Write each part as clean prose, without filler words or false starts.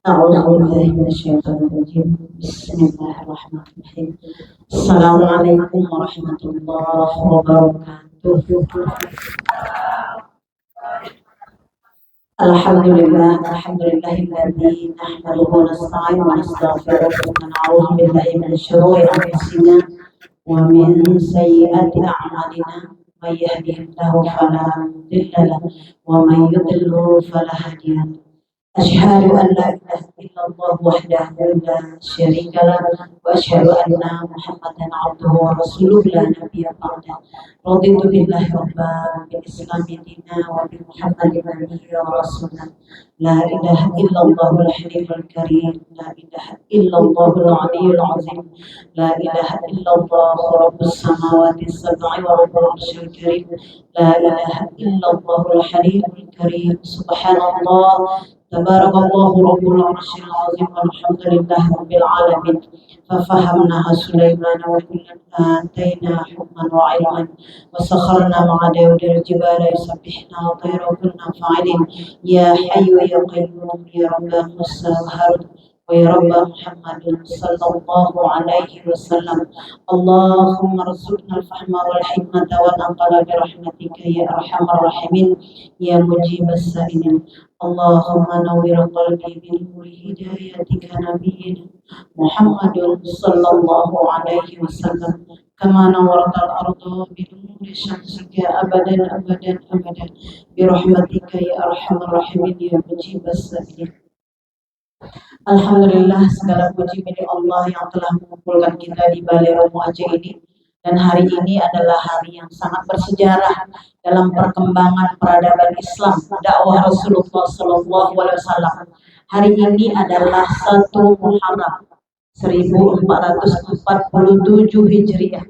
أعوذ بالله من الشيطان الرجيم. بسم الله الرحمن الرحيم. السلام عليكم ورحمة الله وبركاته. الحمد لله الذي نحمده ونستعينه ونستغفره ونعوذ بالله من شرور أنفسنا ومن سيئات أعمالنا. من يهده الله فلا مضل له ومن يضلل فلا هادي له. أشهد أن لا إله إلا الله وحده لا شريك له وأشهد أن محمدا عبده ورسوله لا نبي بعده. رضيت بالله ربا بالإسلام دينا وبمحمد نبيا ورسولا. لا إله إلا الله الحليم الكريم. لا إله إلا الله العلي العظيم. لا إله إلا الله رب السماوات السبع ورب العرش الكريم. لا إله إلا الله الحليم الكريم. سبحان الله تبارك الله رب العرش العظيم والحمد لله رب العالمين. ففهمناها سليمان وكلا آتينا حكما وعلما وسخرنا مع داود الجبال يسبحنا وطير وكنا فاعلين. يا حي يا قيوم يا رب موسى وهارون ويا رب محمد صلى الله عليه وسلم. اللهم ارزقنا الفهم والحكمة والأنقل برحمتك يا أرحم الراحمين يا مجيب السائلين. اللهم نور قلبي بنور هدايتك نبينا محمد صلى الله عليه وسلم كما نورت الأرض بنور شمسك أبدا أبدا أبدا برحمتك يا أرحم الراحمين يا مجيب السائلين. Alhamdulillah, segala puji milik Allah yang telah mengumpulkan kita di Balai Romo Aceh ini. Dan hari ini adalah hari yang sangat bersejarah dalam perkembangan peradaban Islam, dakwah Rasulullah SAW. Hari ini adalah 1 Muharram 1447 Hijriah.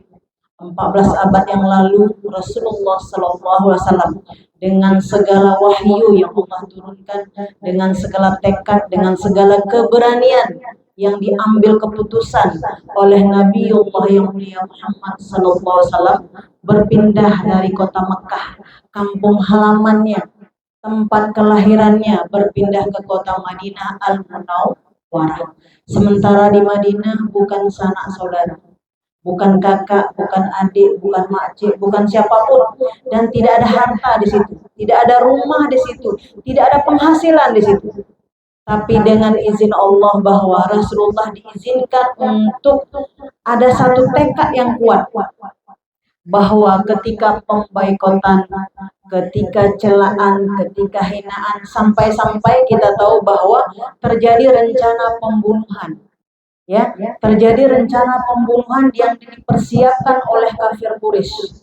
14 abad yang lalu Rasulullah SAW dengan segala wahyu yang Allah turunkan, dengan segala tekad, dengan segala keberanian yang diambil keputusan oleh Nabiullah yang mulia Muhammad SAW, berpindah dari kota Mekah, kampung halamannya, tempat kelahirannya, berpindah ke kota Madinah Al-Munawwarah. Sementara di Madinah bukan sanak saudara, bukan kakak, bukan adik, bukan makcik, bukan siapapun, dan tidak ada harta di situ, tidak ada rumah di situ, tidak ada penghasilan di situ. Tapi dengan izin Allah bahwa Rasulullah diizinkan untuk ada satu tekad yang kuat, bahwa ketika pemboikotan, ketika celaan, ketika hinaan, sampai-sampai kita tahu bahwa terjadi rencana pembunuhan. Ya, terjadi rencana pembunuhan yang dipersiapkan oleh kafir Quraisy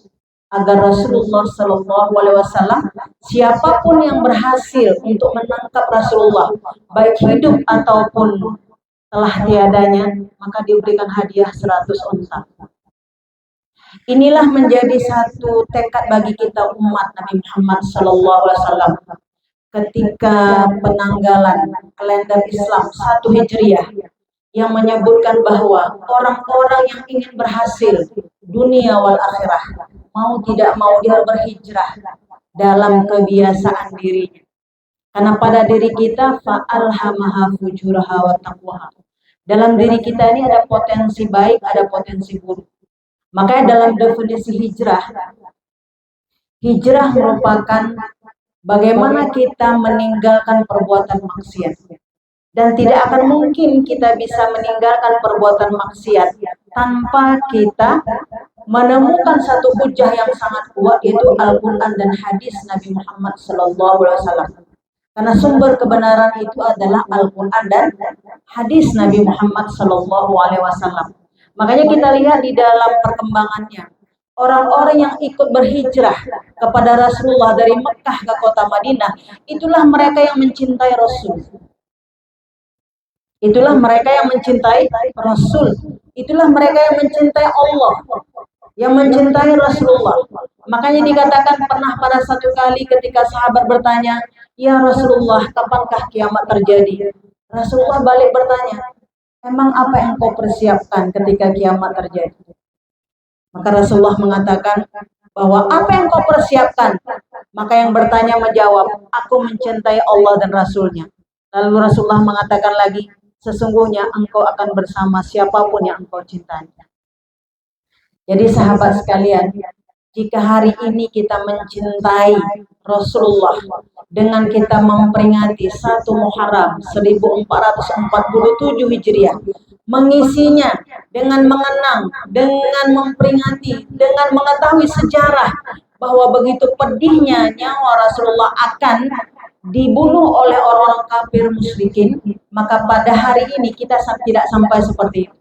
agar Rasulullah SAW, siapapun yang berhasil untuk menangkap Rasulullah, baik hidup ataupun telah tiadanya, maka diberikan hadiah 100 unta. Inilah menjadi satu tekad bagi kita umat Nabi Muhammad SAW ketika penanggalan kalender Islam 1 Hijriah yang menyebutkan bahwa orang-orang yang ingin berhasil dunia wal akhirah, mau tidak mau dia berhijrah dalam kebiasaan dirinya. Karena pada diri kita fa'alhamaha fujuraha wa taqwaha. Dalam diri kita ini ada potensi baik, ada potensi buruk. Makanya dalam definisi hijrah merupakan bagaimana kita meninggalkan perbuatan maksiat. Dan tidak akan mungkin kita bisa meninggalkan perbuatan maksiat tanpa kita menemukan satu hujah yang sangat kuat, yaitu Al-Quran dan hadis Nabi Muhammad SAW. Karena sumber kebenaran itu adalah Al-Quran dan hadis Nabi Muhammad SAW. Makanya kita lihat di dalam perkembangannya, orang-orang yang ikut berhijrah kepada Rasulullah dari Mekah ke kota Madinah, itulah mereka yang mencintai Rasul. Itulah mereka yang mencintai Rasul. Itulah mereka yang mencintai Allah, yang mencintai Rasulullah. Makanya dikatakan pernah pada satu kali ketika sahabat bertanya, "Ya Rasulullah, kapankah kiamat terjadi?" Rasulullah balik bertanya, "Emang apa yang kau persiapkan ketika kiamat terjadi?" Maka Rasulullah mengatakan bahwa apa yang kau persiapkan? Maka yang bertanya menjawab, "Aku mencintai Allah dan Rasulnya." Lalu Rasulullah mengatakan lagi, sesungguhnya engkau akan bersama siapapun yang engkau cintai. Jadi sahabat sekalian, jika hari ini kita mencintai Rasulullah dengan kita memperingati 1 Muharram 1447 Hijriah, mengisinya dengan mengenang, dengan memperingati, dengan mengetahui sejarah bahwa begitu pedihnya nyawa Rasulullah akan dibunuh oleh orang-orang kafir musyrikin, maka pada hari ini kita tidak sampai seperti itu.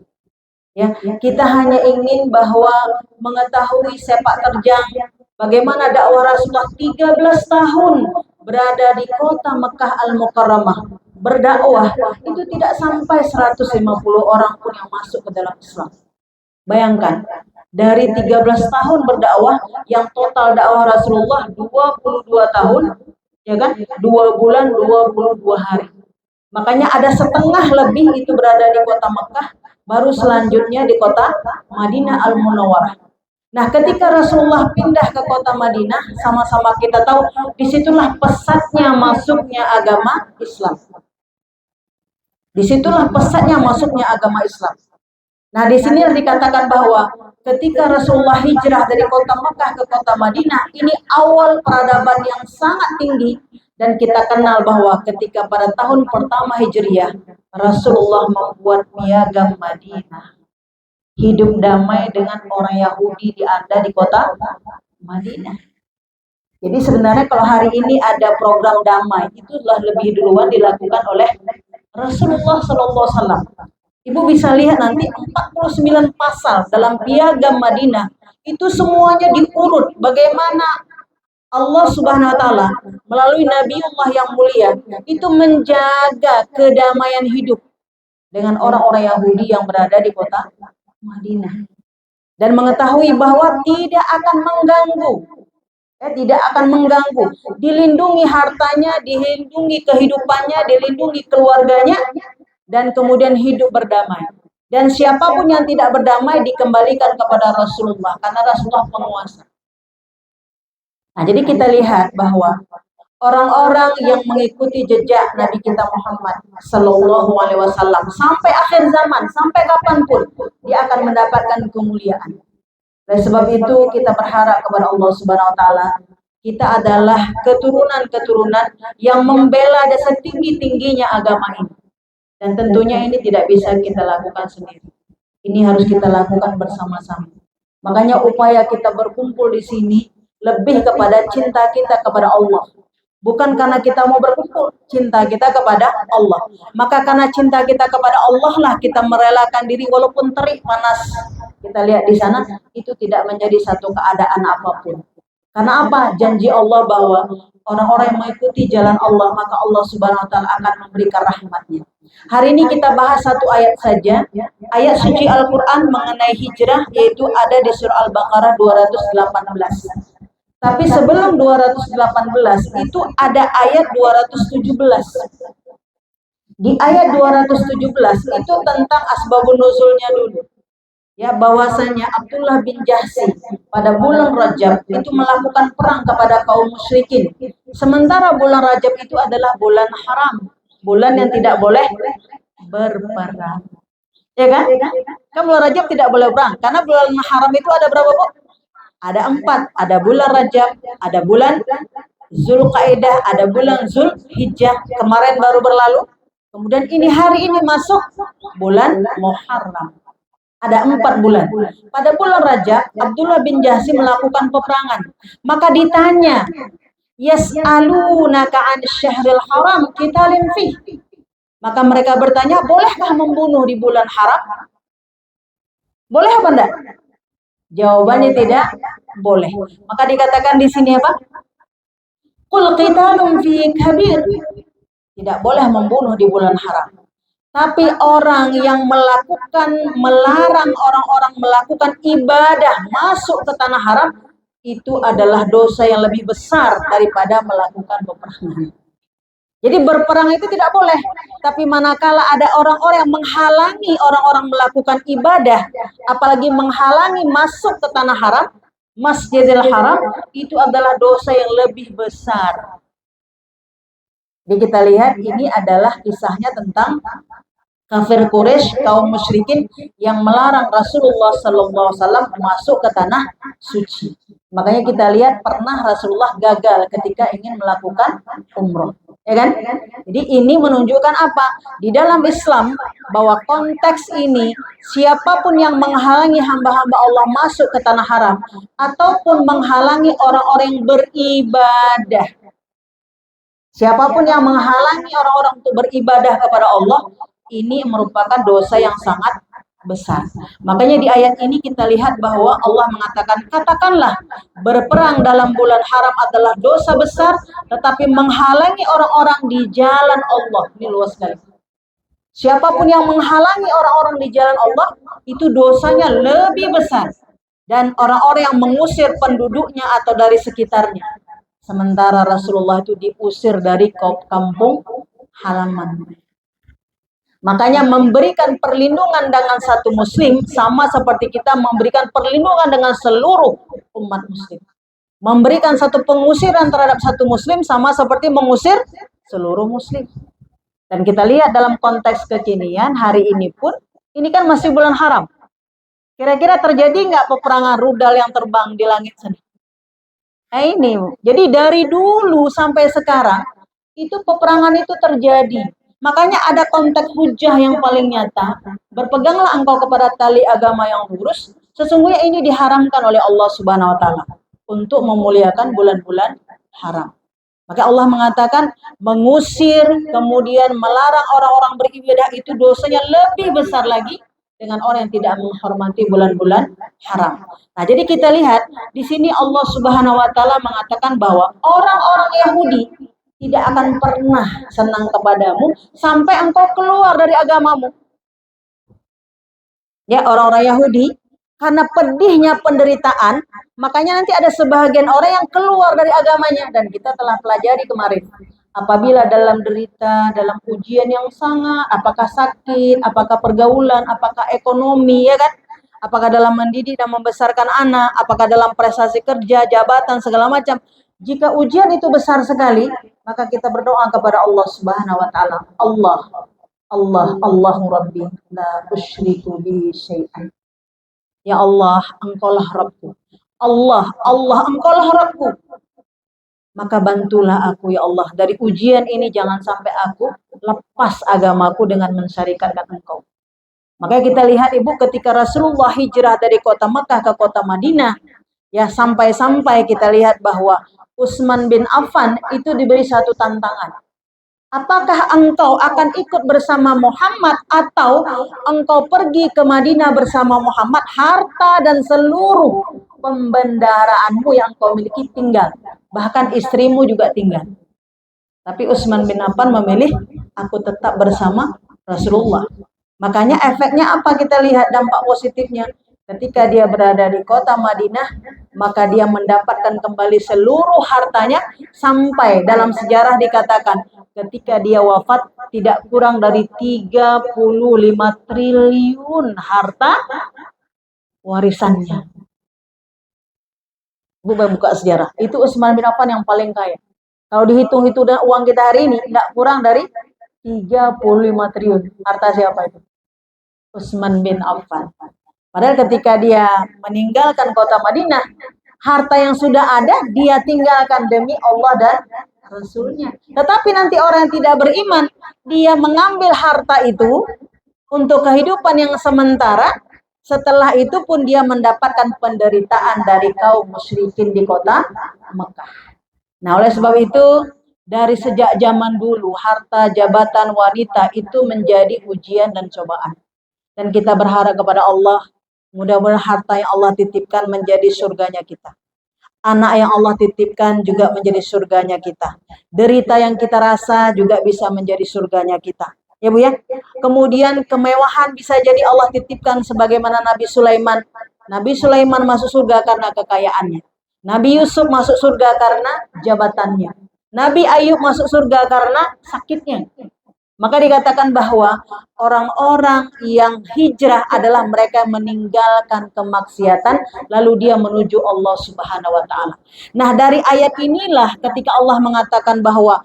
Ya, kita hanya ingin bahwa mengetahui sepak terjang bagaimana dakwah Rasulullah 13 tahun berada di kota Mekah Al-Mukarramah berdakwah, itu tidak sampai 150 orang pun yang masuk ke dalam Islam. Bayangkan, dari 13 tahun berdakwah yang total dakwah Rasulullah 22 tahun, ya kan? 2 bulan 22 hari. Makanya ada setengah lebih itu berada di kota Mekah, baru selanjutnya di kota Madinah Al-Munawwarah. Nah, ketika Rasulullah pindah ke kota Madinah, sama-sama kita tahu disitulah pesatnya masuknya agama Islam. Disitulah pesatnya masuknya agama Islam. Nah, di sini dikatakan bahwa ketika Rasulullah hijrah dari kota Mekah ke kota Madinah, ini awal peradaban yang sangat tinggi. Dan kita kenal bahwa ketika pada tahun pertama Hijriah, Rasulullah membuat piagam Madinah. Hidup damai dengan orang Yahudi ada di kota Madinah. Jadi sebenarnya kalau hari ini ada program damai, itu telah lebih duluan dilakukan oleh Rasulullah SAW. Ibu bisa lihat nanti 49 pasal dalam piagam Madinah, itu semuanya diurut bagaimana Allah Subhanahu wa Ta'ala melalui Nabiullah yang mulia itu menjaga kedamaian hidup dengan orang-orang Yahudi yang berada di kota Madinah, dan mengetahui bahwa tidak akan mengganggu, tidak akan mengganggu, dilindungi hartanya, dilindungi kehidupannya, dilindungi keluarganya, dan kemudian hidup berdamai. Dan siapapun yang tidak berdamai dikembalikan kepada Rasulullah, karena Rasulullah penguasa. Nah, jadi kita lihat bahwa orang-orang yang mengikuti jejak Nabi kita Muhammad Sallallahu Alaihi Wasallam sampai akhir zaman, sampai kapanpun dia akan mendapatkan kemuliaan. Oleh sebab itu kita berharap kepada Allah Subhanahu Wa Taala, kita adalah keturunan-keturunan yang membela dan setinggi-tingginya agama ini. Dan tentunya ini tidak bisa kita lakukan sendiri. Ini harus kita lakukan bersama-sama. Makanya upaya kita berkumpul di sini lebih kepada cinta kita kepada Allah. Bukan karena kita mau berkumpul, cinta kita kepada Allah. Maka karena cinta kita kepada Allah lah kita merelakan diri walaupun terik panas. Kita lihat di sana, itu tidak menjadi satu keadaan apapun. Karena apa? Janji Allah bahwa orang-orang yang mengikuti jalan Allah, maka Allah Subhanahu wa Ta'ala akan memberikan rahmatnya. Hari ini kita bahas satu ayat saja, ayat suci Al-Quran mengenai hijrah, yaitu ada di surah Al-Baqarah 218. Tapi sebelum 218 itu ada ayat 217. Di ayat 217 itu tentang asbabun nuzulnya dulu. Ya, bahwasanya Abdullah bin Jahsy pada bulan Rajab itu melakukan perang kepada kaum musyrikin. Sementara bulan Rajab itu adalah bulan haram, bulan yang tidak boleh berperang. Ya kan? Kan bulan Rajab tidak boleh perang, karena bulan haram itu ada berapa, Bu? Ada 4, ada bulan Rajab, ada bulan Zulqaidah, ada bulan Zulhijjah, kemarin baru berlalu. Kemudian ini hari ini masuk bulan Muharram. Ada 4 bulan. Pada bulan Rajab, Abdullah bin Jahsy melakukan peperangan. Maka ditanya, yas'alunaka 'an syahril haram qitalin fih. Maka mereka bertanya, bolehkah membunuh di bulan haram? Boleh apa enggak? Jawabannya tidak boleh. Maka dikatakan di sini apa? Qul qitalun fi kabir. Tidak boleh membunuh di bulan haram. Tapi orang yang melarang orang-orang melakukan ibadah masuk ke tanah haram, itu adalah dosa yang lebih besar daripada melakukan peperangan. Jadi berperang itu tidak boleh. Tapi manakala ada orang-orang yang menghalangi orang-orang melakukan ibadah, apalagi menghalangi masuk ke tanah haram, Masjidil Haram, itu adalah dosa yang lebih besar. Jadi kita lihat ini adalah kisahnya tentang kafir Quraisy, kaum musyrikin yang melarang Rasulullah SAW masuk ke tanah suci. Makanya kita lihat pernah Rasulullah gagal ketika ingin melakukan umroh, ya kan? Jadi ini menunjukkan apa? Di dalam Islam bahwa konteks ini siapapun yang menghalangi hamba-hamba Allah masuk ke tanah haram ataupun menghalangi orang-orang yang beribadah, siapapun yang menghalangi orang-orang untuk beribadah kepada Allah, ini merupakan dosa yang sangat besar. Makanya di ayat ini kita lihat bahwa Allah mengatakan, katakanlah berperang dalam bulan haram adalah dosa besar, tetapi menghalangi orang-orang di jalan Allah. Ini luas sekali. Siapapun yang menghalangi orang-orang di jalan Allah, itu dosanya lebih besar. Dan orang-orang yang mengusir penduduknya atau dari sekitarnya. Sementara Rasulullah itu diusir dari kampung halaman. Makanya memberikan perlindungan dengan satu muslim sama seperti kita memberikan perlindungan dengan seluruh umat muslim. Memberikan satu pengusiran terhadap satu muslim sama seperti mengusir seluruh muslim. Dan kita lihat dalam konteks kekinian hari ini pun, ini kan masih bulan haram. Kira-kira terjadi nggak peperangan rudal yang terbang di langit sana? Nah ini, jadi dari dulu sampai sekarang, itu peperangan itu terjadi. Makanya ada konteks hujah yang paling nyata. Berpeganglah engkau kepada tali agama yang lurus. Sesungguhnya ini diharamkan oleh Allah Subhanahu wa taala untuk memuliakan bulan-bulan haram. Maka Allah mengatakan mengusir kemudian melarang orang-orang beribadah itu dosanya lebih besar lagi dengan orang yang tidak menghormati bulan-bulan haram. Nah, jadi kita lihat di sini Allah Subhanahu wa taala mengatakan bahwa orang-orang Yahudi tidak akan pernah senang kepadamu sampai engkau keluar dari agamamu. Ya, orang-orang Yahudi karena pedihnya penderitaan, makanya nanti ada sebagian orang yang keluar dari agamanya dan kita telah pelajari kemarin. Apabila dalam derita, dalam ujian yang sangat, apakah sakit, apakah pergaulan, apakah ekonomi, ya kan? Apakah dalam mendidik dan membesarkan anak, apakah dalam prestasi kerja, jabatan, segala macam. Jika ujian itu besar sekali, maka kita berdoa kepada Allah Subhanahu wa taala. Allahu Rabbi, la usyriku bihi syai'an. Ya Allah, Engkaulah Rabbku. Allah, Engkaulah Rabbku. Maka bantulah aku ya Allah dari ujian ini, jangan sampai aku lepas agamaku dengan mensyarikatkan Engkau. Makanya kita lihat Ibu ketika Rasulullah hijrah dari kota Mekah ke kota Madinah, ya sampai-sampai kita lihat bahwa Utsman bin Affan itu diberi satu tantangan. Apakah engkau akan ikut bersama Muhammad atau engkau pergi ke Madinah bersama Muhammad, harta dan seluruh pembendaharaanmu yang engkau miliki tinggal. Bahkan istrimu juga tinggal. Tapi Utsman bin Affan memilih, aku tetap bersama Rasulullah. Makanya efeknya apa kita lihat dampak positifnya. Ketika dia berada di kota Madinah, maka dia mendapatkan kembali seluruh hartanya sampai dalam sejarah dikatakan ketika dia wafat tidak kurang dari 35 triliun harta warisannya. Buka sejarah. Itu Utsman bin Affan yang paling kaya. Kalau dihitung itu uang kita hari ini tidak kurang dari 35 triliun. Harta siapa itu? Utsman bin Affan. Padahal ketika dia meninggalkan kota Madinah, harta yang sudah ada dia tinggalkan demi Allah dan Rasulnya. Tetapi nanti orang yang tidak beriman, dia mengambil harta itu untuk kehidupan yang sementara. Setelah itu pun dia mendapatkan penderitaan dari kaum musyrikin di kota Mekah. Nah, oleh sebab itu, dari sejak zaman dulu, harta, jabatan, wanita itu menjadi ujian dan cobaan. Dan kita berharap kepada Allah, mudah-mudahan harta yang Allah titipkan menjadi surganya kita. Anak yang Allah titipkan juga menjadi surganya kita. Derita yang kita rasa juga bisa menjadi surganya kita. Ya Bu ya. Kemudian kemewahan bisa jadi Allah titipkan sebagaimana Nabi Sulaiman. Nabi Sulaiman masuk surga karena kekayaannya. Nabi Yusuf masuk surga karena jabatannya. Nabi Ayub masuk surga karena sakitnya. Maka dikatakan bahwa orang-orang yang hijrah adalah mereka meninggalkan kemaksiatan lalu dia menuju Allah Subhanahu wa taala. Nah, dari ayat inilah ketika Allah mengatakan bahwa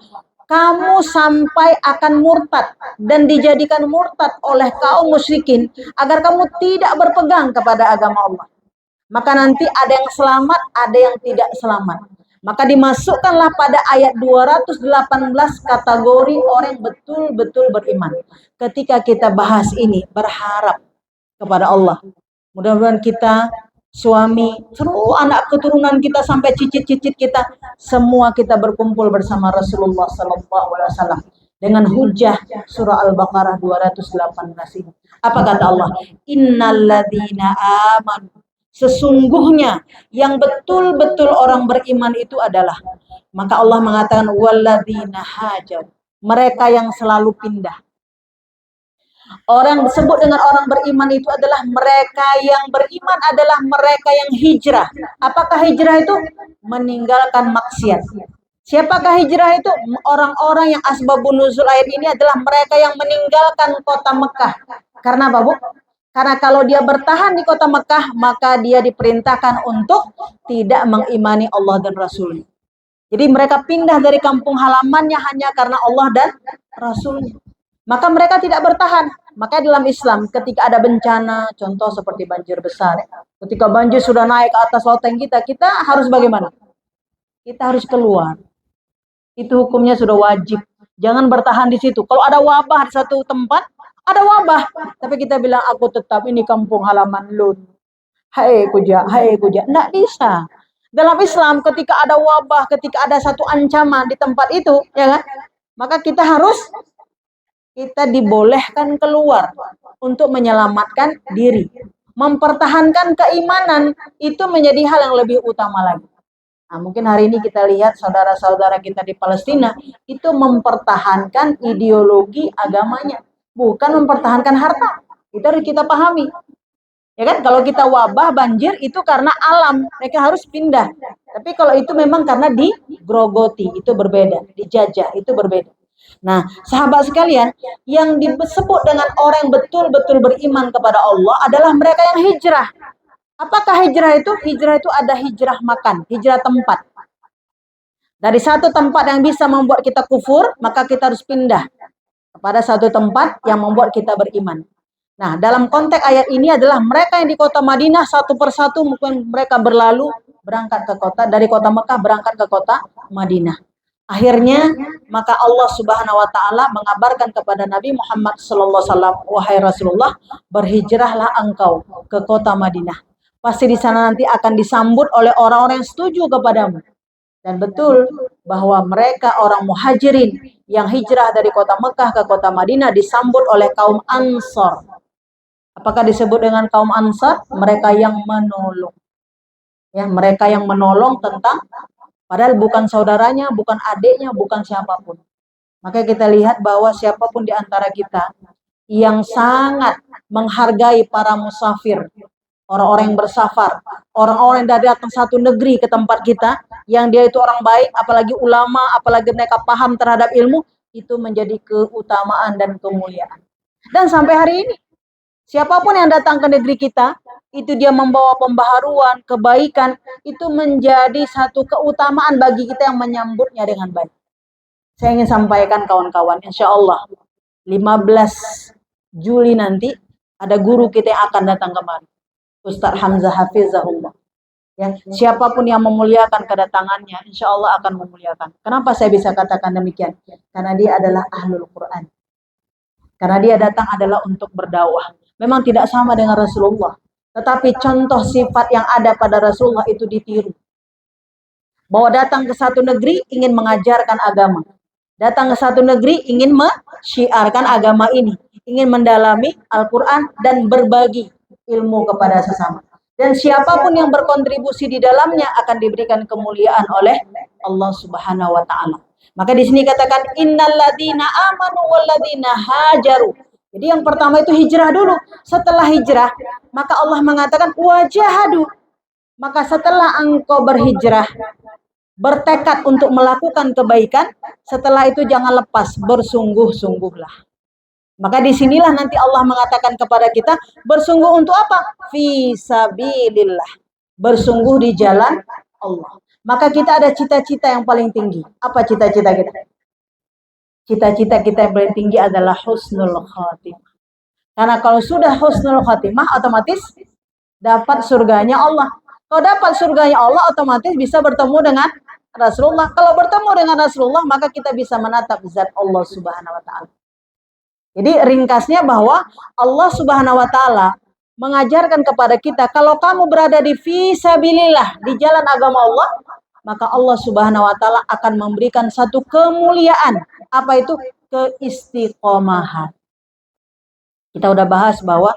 kamu sampai akan murtad dan dijadikan murtad oleh kaum musyrikin agar kamu tidak berpegang kepada agama Allah. Maka nanti ada yang selamat, ada yang tidak selamat. Maka dimasukkanlah pada ayat 218 kategori orang yang betul-betul beriman. Ketika kita bahas ini, berharap kepada Allah. Mudah-mudahan kita, suami, seluruh anak keturunan kita sampai cicit-cicit kita, semua kita berkumpul bersama Rasulullah SAW dengan hujah surah Al-Baqarah 218 ini. Apa kata Allah? Innalladzina amanu, sesungguhnya yang betul-betul orang beriman itu adalah, maka Allah mengatakan walladzina hajar, mereka yang selalu pindah. Orang disebut dengan orang beriman itu adalah mereka yang beriman adalah mereka yang hijrah. Apakah hijrah itu? Meninggalkan maksiat. Siapakah hijrah itu? Orang-orang yang asbabun nuzul ayat ini adalah mereka yang meninggalkan kota Mekah. Karena apa, Bu? Karena kalau dia bertahan di kota Mekah, maka dia diperintahkan untuk tidak mengimani Allah dan Rasul. Jadi mereka pindah dari kampung halamannya hanya karena Allah dan Rasulnya. Maka mereka tidak bertahan. Maka dalam Islam ketika ada bencana, contoh seperti banjir besar, ketika banjir sudah naik ke atas loteng kita harus bagaimana? Kita harus keluar. Itu hukumnya sudah wajib. Jangan bertahan di situ. Kalau ada wabah di satu tempat, ada wabah. Tapi kita bilang, aku tetap ini kampung halaman lun. Hai kuja. Nggak bisa. Dalam Islam ketika ada wabah, ketika ada satu ancaman di tempat itu, ya kan? Maka kita dibolehkan keluar untuk menyelamatkan diri. Mempertahankan keimanan itu menjadi hal yang lebih utama lagi. Nah, mungkin hari ini kita lihat saudara-saudara kita di Palestina itu mempertahankan ideologi agamanya, bukan mempertahankan harta. Itu harus kita pahami. Ya kan, kalau kita wabah banjir itu karena alam, mereka harus pindah. Tapi kalau itu memang karena digrogoti, itu berbeda, dijajah, itu berbeda. Nah, sahabat sekalian, yang disebut dengan orang yang betul-betul beriman kepada Allah adalah mereka yang hijrah. Apakah hijrah itu? Hijrah itu ada hijrah makan, hijrah tempat. Dari satu tempat yang bisa membuat kita kufur, maka kita harus pindah kepada satu tempat yang membuat kita beriman. Nah, dalam konteks ayat ini adalah mereka yang di kota Madinah satu persatu mungkin mereka berlalu berangkat ke kota, dari kota Mekah berangkat ke kota Madinah. Akhirnya maka Allah Subhanahu wa taala mengabarkan kepada Nabi Muhammad sallallahu alaihi wasallam, wahai Rasulullah, berhijrahlah engkau ke kota Madinah. Pasti di sana nanti akan disambut oleh orang-orang yang setuju kepadamu. Dan betul bahwa mereka orang muhajirin yang hijrah dari kota Mekah ke kota Madinah disambut oleh kaum Ansar. Apakah disebut dengan kaum Ansar? Mereka yang menolong. Ya, mereka yang menolong tentang padahal bukan saudaranya, bukan adiknya, bukan siapapun. Maka kita lihat bahwa siapapun di antara kita yang sangat menghargai para musafir, orang-orang yang bersafar, orang-orang yang dari datang satu negeri ke tempat kita, yang dia itu orang baik, apalagi ulama, apalagi mereka paham terhadap ilmu, itu menjadi keutamaan dan kemuliaan. Dan sampai hari ini, siapapun yang datang ke negeri kita, itu dia membawa pembaharuan, kebaikan, itu menjadi satu keutamaan bagi kita yang menyambutnya dengan baik. Saya ingin sampaikan kawan-kawan, insya Allah 15 Juli nanti ada guru kita yang akan datang kemari, Ustadz Hamzah Hafizahullah. Ya, siapapun yang memuliakan kedatangannya, insya Allah akan memuliakan. Kenapa saya bisa katakan demikian? Karena dia adalah ahlul Quran. Karena dia datang adalah untuk berdakwah. Memang tidak sama dengan Rasulullah. Tetapi contoh sifat yang ada pada Rasulullah itu ditiru. Bahwa datang ke satu negeri ingin mengajarkan agama. Datang ke satu negeri ingin mensyiarkan agama ini. Ingin mendalami Al-Quran dan berbagi ilmu kepada sesama. Dan siapapun yang berkontribusi di dalamnya akan diberikan kemuliaan oleh Allah Subhanahu wa taala. Maka di sini katakan innalladzina amanu walladzina hajaru. Jadi yang pertama itu hijrah dulu. Setelah hijrah, maka Allah mengatakan wajahadu. Maka setelah engkau berhijrah, bertekad untuk melakukan kebaikan, setelah itu jangan lepas, bersungguh-sungguhlah. Maka disinilah nanti Allah mengatakan kepada kita, bersungguh untuk apa? Fisabilillah. Bersungguh di jalan Allah. Maka kita ada cita-cita yang paling tinggi. Apa cita-cita kita? cita-cita kita yang paling tinggi adalah husnul khatimah. Karena kalau sudah husnul khatimah, otomatis dapat surganya Allah. Kalau dapat surganya Allah, otomatis bisa bertemu dengan Rasulullah. Kalau bertemu dengan Rasulullah, maka kita bisa menatap zat Allah Subhanahu wa taala. Jadi ringkasnya bahwa Allah Subhanahu wa taala mengajarkan kepada kita, kalau kamu berada di fisabilillah, di jalan agama Allah, maka Allah Subhanahu wa taala akan memberikan satu kemuliaan. Apa itu? Keistiqomahan. Kita udah bahas bahwa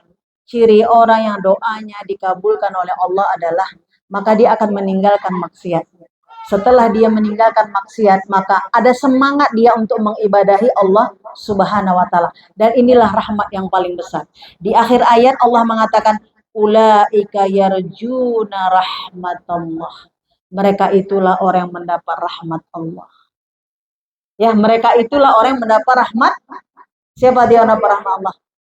ciri orang yang doanya dikabulkan oleh Allah adalah maka dia akan meninggalkan maksiat. Setelah dia meninggalkan maksiat, maka ada semangat dia untuk mengibadahi Allah Subhanahu wa taala. Dan inilah rahmat yang paling besar. Di akhir ayat Allah mengatakan, ulaika yarjuna rahmatallah. Mereka itulah orang yang mendapat rahmat Allah. Ya, mereka itulah orang yang mendapat rahmat. Siapa dia yang mendapat rahmat Allah?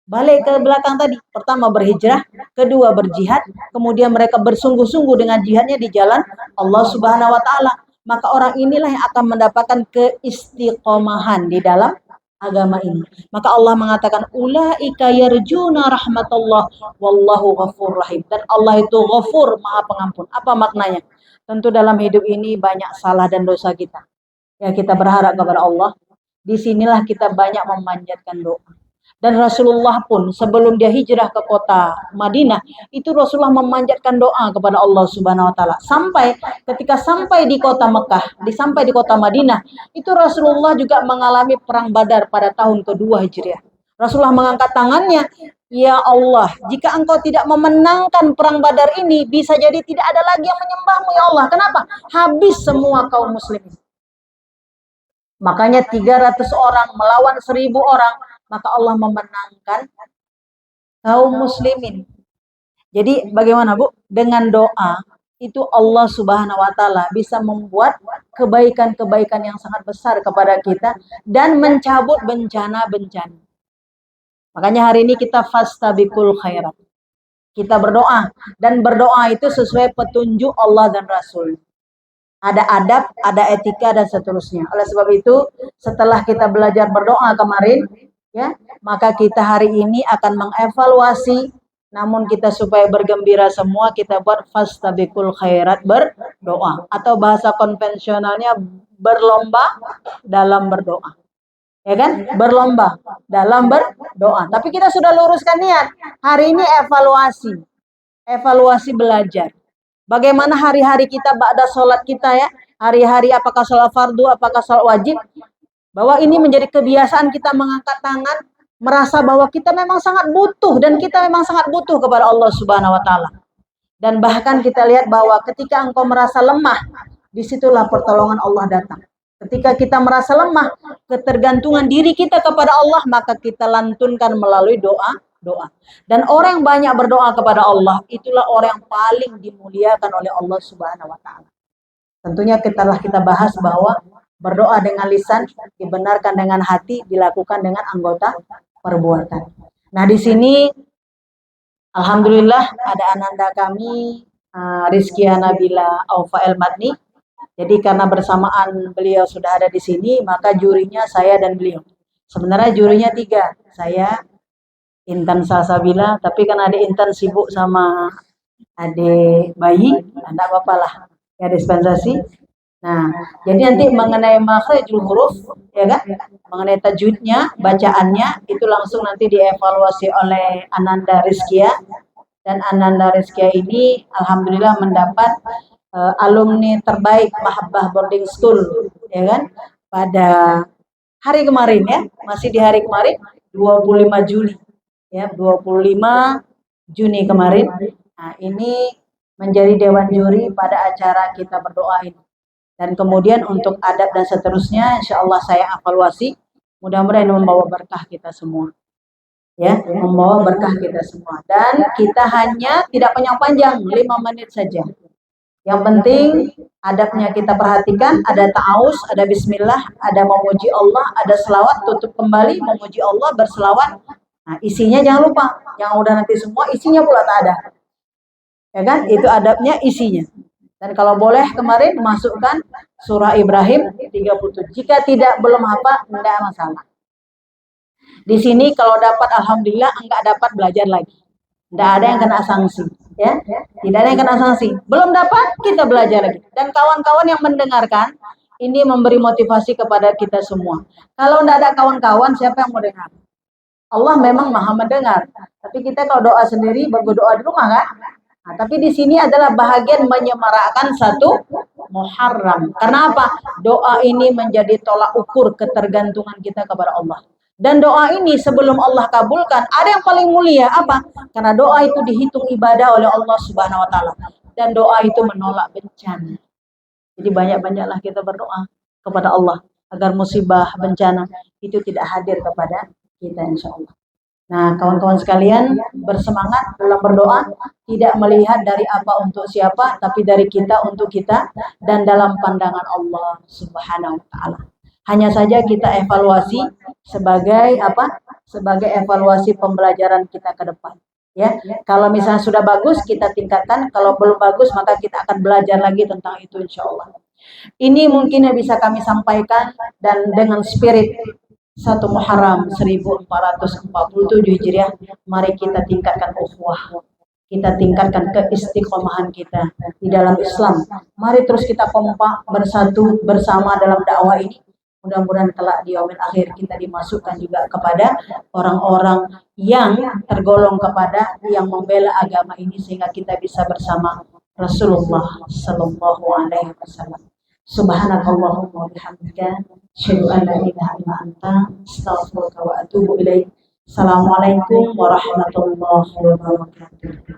Balik ke belakang tadi. Pertama berhijrah, kedua berjihad, kemudian mereka bersungguh-sungguh dengan jihadnya di jalan Allah Subhanahu wa taala. Maka orang inilah yang akan mendapatkan keistiqomahan di dalam agama ini. Maka Allah mengatakan ulaika yarjuna rahmatullah wallahu ghafur rahim. Dan Allah itu ghafur, Maha Pengampun. Apa maknanya? Tentu dalam hidup ini banyak salah dan dosa kita. Ya, kita berharap kepada Allah. Disinilah kita banyak memanjatkan doa. Dan Rasulullah pun sebelum dia hijrah ke kota Madinah, itu Rasulullah memanjatkan doa kepada Allah Subhanahu wa taala. Sampai ketika sampai di kota Mekah, sampai di kota Madinah, itu Rasulullah juga mengalami perang Badar pada tahun kedua Hijriah. Rasulullah mengangkat tangannya, ya Allah, jika engkau tidak memenangkan perang Badar ini, bisa jadi tidak ada lagi yang menyembahmu ya Allah. Kenapa? Habis semua kaum muslimin. Makanya 300 orang melawan 1000 orang, maka Allah memenangkan kaum muslimin. Jadi bagaimana Bu? Dengan doa itu Allah Subhanahu wa taala bisa membuat kebaikan-kebaikan yang sangat besar kepada kita dan mencabut bencana-bencana. Makanya hari ini kita fastabiqul khairat. Kita berdoa dan berdoa itu sesuai petunjuk Allah dan Rasul. Ada adab, ada etika dan seterusnya. Oleh sebab itu, setelah kita belajar berdoa kemarin, ya, maka kita hari ini akan mengevaluasi, namun kita supaya bergembira semua, kita buat fastabiqul khairat, berdoa, atau bahasa konvensionalnya berlomba dalam berdoa, ya kan? Berlomba dalam berdoa. Tapi kita sudah luruskan niat. Hari ini evaluasi belajar. Bagaimana hari-hari kita ba'da sholat kita ya, hari-hari apakah sholat fardu, apakah sholat wajib, bahwa ini menjadi kebiasaan kita mengangkat tangan, merasa bahwa kita memang sangat butuh dan kita memang sangat butuh kepada Allah Subhanahu wa taala. Dan bahkan kita lihat bahwa ketika engkau merasa lemah, disitulah pertolongan Allah datang. Ketika kita merasa lemah, ketergantungan diri kita kepada Allah, maka kita lantunkan melalui doa. Dan orang yang banyak berdoa kepada Allah, itulah orang yang paling dimuliakan oleh Allah Subhanahu wa taala. Tentunya telah kita bahas bahwa berdoa dengan lisan dibenarkan dengan hati, dilakukan dengan anggota perbuatan. Nah, di sini alhamdulillah ada ananda kami Rizkia Nabila Aufa El Madni. Jadi karena bersamaan beliau sudah ada di sini, maka jurinya saya dan beliau. Sebenarnya jurinya 3, saya, Intan Salsabila, tapi kan ada Intan sibuk sama adik bayi, enggak apa-apa lah, ya dispensasi. Nah, jadi nanti mengenai makhrijul huruf, ya kan, mengenai tajwidnya, bacaannya, itu langsung nanti dievaluasi oleh Ananda Rizkia. Dan Ananda Rizkia ini alhamdulillah mendapat alumni terbaik Mahabbah Boarding School, ya kan, pada hari kemarin ya, masih di hari kemarin 25 Juli. Ya, 25 Juni kemarin. Nah, ini menjadi dewan juri pada acara kita berdoa ini. Dan kemudian untuk adab dan seterusnya, insya Allah saya evaluasi. Mudah-mudahan membawa berkah kita semua. Ya, membawa berkah kita semua. Dan kita hanya tidak panjang-panjang, 5 menit saja. Yang penting adabnya kita perhatikan, ada ta'awuz, ada bismillah, ada memuji Allah, ada selawat, tutup kembali, memuji Allah, berselawat. Nah, isinya jangan lupa, yang udah nanti semua isinya pula tak ada. Ya kan? Itu adabnya, isinya. Dan kalau boleh kemarin masukkan surah Ibrahim 37. Jika tidak belum hafal, tidak masalah. Di sini kalau dapat alhamdulillah, enggak dapat belajar lagi. Tidak ada yang kena sanksi, ya. Tidak ada yang kena sanksi. Belum dapat, kita belajar lagi. Dan kawan-kawan yang mendengarkan, ini memberi motivasi kepada kita semua. Kalau tidak ada kawan-kawan, siapa yang mau dengar? Allah memang maha mendengar. Tapi kita kalau doa sendiri, berdoa di rumah kan? Nah, tapi di sini adalah bahagian menyemarakkan satu Muharram. Karena apa? Doa ini menjadi tolak ukur ketergantungan kita kepada Allah. Dan doa ini sebelum Allah kabulkan, ada yang paling mulia apa? Karena doa itu dihitung ibadah oleh Allah Subhanahu wa taala. Dan doa itu menolak bencana. Jadi banyak-banyaklah kita berdoa kepada Allah agar musibah, bencana itu tidak hadir kepada kita insya Allah. Nah, kawan-kawan sekalian, bersemangat dalam berdoa, tidak melihat dari apa untuk siapa, tapi dari kita untuk kita, dan dalam pandangan Allah Subhanahu wa taala. Hanya saja kita evaluasi sebagai apa? Sebagai evaluasi pembelajaran kita ke depan. Ya, kalau misalnya sudah bagus, kita tingkatkan. Kalau belum bagus, maka kita akan belajar lagi tentang itu insya Allah. Ini mungkin yang bisa kami sampaikan, dan dengan spirit 1 Muharram 1447 Hijriah, mari kita tingkatkan ukhuwah. Kita tingkatkan keistiqomahan kita di dalam Islam. Mari terus kita kompak bersatu bersama dalam dakwah ini. Mudah-mudahan kelak di yaumil akhir kita dimasukkan juga kepada orang-orang yang tergolong kepada yang membela agama ini, sehingga kita bisa bersama Rasulullah sallallahu alaihi wasallam. Subhanakallahumma wa bihamdika asyhadu an la ilaha illa anta astaghfiruka wa atubu ilaik. Assalamualaikum warahmatullahi wabarakatuh.